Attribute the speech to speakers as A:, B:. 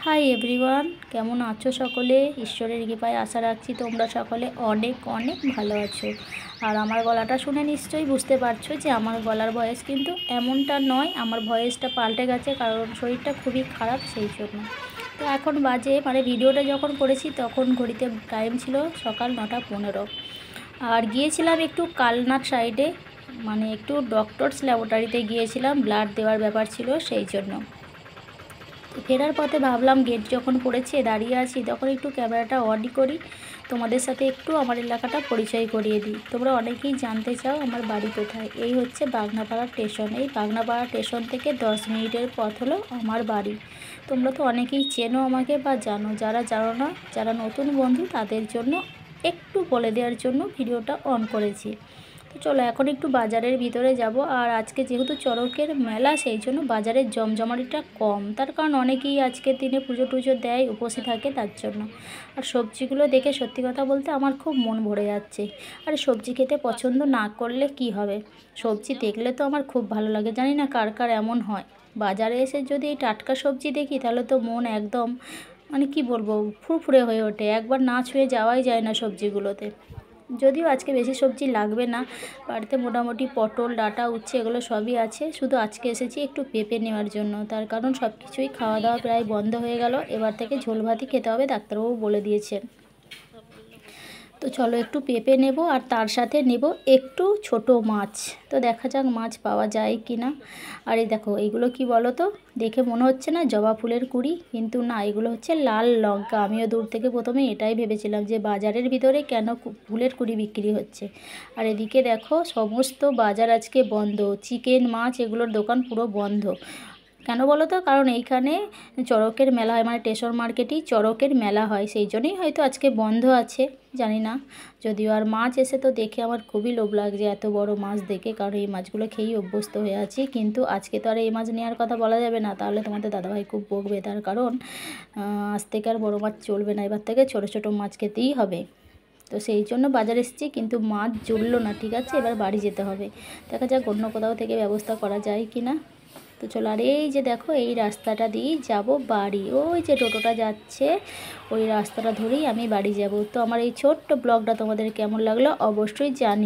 A: Hi everyone, কেমন আছো সকলে? ঈশ্বরের কৃপায় আশা রাখছি তোমরা সকলে অনেক অনেক ভালো আছো। আর আমার গলাটা শুনে নিশ্চয়ই বুঝতে পারছো যে আমার গলার ভয়েস কিন্তু এমনটা নয়, আমার ভয়েসটা পাল্টে গেছে, কারণ শরীরটা খুবই খারাপ সেই জন্য। তো এখন বাজে ভিডিওটা যখন করেছি তখন ঘড়িতে টাইম ছিল সকাল 9:15। আর গিয়েছিলাম একটু কালনার সাইডে, একটু ডক্টরস ল্যাবরেটরিতে গিয়েছিলাম, ব্লাড দেওয়ার ব্যাপার ছিল সেই জন্য। ফেরার পথে ভাবলাম গেট যখন পড়েছে দাঁড়িয়ে আছি তখন একটু ক্যামেরাটা অনই করি, তোমাদের সাথে একটু আমার এলাকাটা পরিচয় করিয়ে দিই। তোমরা অনেকেই জানতে চাও আমার বাড়ি কোথায়। এই হচ্ছে বাগনাপাড়া স্টেশন। এই বাগনাপাড়া স্টেশন থেকে 10 মিনিটের পথ হলো আমার বাড়ি। তোমরা তো অনেকেই চেনো আমাকে বা জানো, যারা জানো না, যারা নতুন বন্ধু তাদের জন্য একটু বলে দেওয়ার জন্য ভিডিওটা অন করেছি। তো চলো এখন একটু বাজারের ভিতরে যাব। আর আজকে যেহেতু চড়কের মেলা সেই জন্য বাজারের জমজমাটিটা কম, তার কারণ অনেকেই আজকের দিনে পুজো টুজো দেয়, উপসে থাকে তার জন্য। আর সবজিগুলো দেখে সত্যি কথা বলতে আমার খুব মন ভরে যাচ্ছে। আর সবজি খেতে পছন্দ না করলে কি হবে, সবজি দেখলে তো আমার খুব ভালো লাগে। জানি না কার কার এমন হয়, বাজারে এসে যদি এই টাটকা সবজি দেখি তাহলে তো মন একদম কি বলবো, ফুরফুরে হয়ে ওঠে। একবার না ছুঁয়ে যাওয়াই যায় না সবজিগুলোতে। যদিও আজকে বেশি সবজি লাগবে না, বাড়িতে মোটামুটি পটল, ডাঁটা, উচ্ছে এগুলো সবই আছে। শুধু আজকে এসেছি একটু পেঁপে নেওয়ার জন্য, তার কারণ সব কিছুই খাওয়া দাওয়া প্রায় বন্ধ হয়ে গেল, এবার থেকে ঝোল ভাতই খেতে হবে, ডাক্তারবাবু বলে দিয়েছেন। তো চলো একটু পেঁপে নেব, আর তার সাথে নেব একটু ছোট মাছ। তো দেখা যাক মাছ পাওয়া যায় কি না। আর এই দেখো এইগুলো কি বলো তো, দেখে মনে হচ্ছে না জবা ফুলের কুঁড়ি, কিন্তু না, এগুলো হচ্ছে লাল লঙ্কা। আমিও দূর থেকে প্রথমে এটাই ভেবেছিলাম যে বাজারের ভিতরে কেন ফুলের কুঁড়ি বিক্রি হচ্ছে। আর এদিকে দেখো সমস্ত বাজার আজকে বন্ধ, চিকেন, মাছ এগুলোর দোকান পুরো বন্ধ। কেন বলো তো, কারণ এইখানে চড়কের মেলা হয়, স্টেশন মার্কেটেই চড়কের মেলা হয়, সেই জন্যই হয়তো আজকে বন্ধ আছে, জানি না। যদিও আর মাছ এসে তো দেখে আমার খুবই লোভ লাগছে, এত বড় মাছ দেখে, কারণ এই মাছগুলো খেয়েই অভ্যস্ত হয়ে আছি। কিন্তু আজকে তো আর এই মাছ নেওয়ার কথা বলা যাবে না, তাহলে তোমাদের দাদাভাই খুব বকবে, তার কারণ আজ থেকে আর বড় মাছ চলবে না, এবার থেকে ছোটো ছোটো মাছ খেতেই হবে। তো সেই জন্য বাজার এসেছি, কিন্তু মাছ জুড়লো না। ঠিক আছে, এবার বাড়ি যেতে হবে, দেখা যাক অন্য কোথাও থেকে ব্যবস্থা করা যায় কি না। তো চলো, আর এই যে দেখো এই রাস্তাটা দিয়েই যাব বাড়ি, ওই যে টোটোটা যাচ্ছে ওই রাস্তাটা ধরেই আমি বাড়ি যাব। তো আমার এই ছোট্ট ব্লগটা তোমাদের কেমন লাগলো অবশ্যই জানি।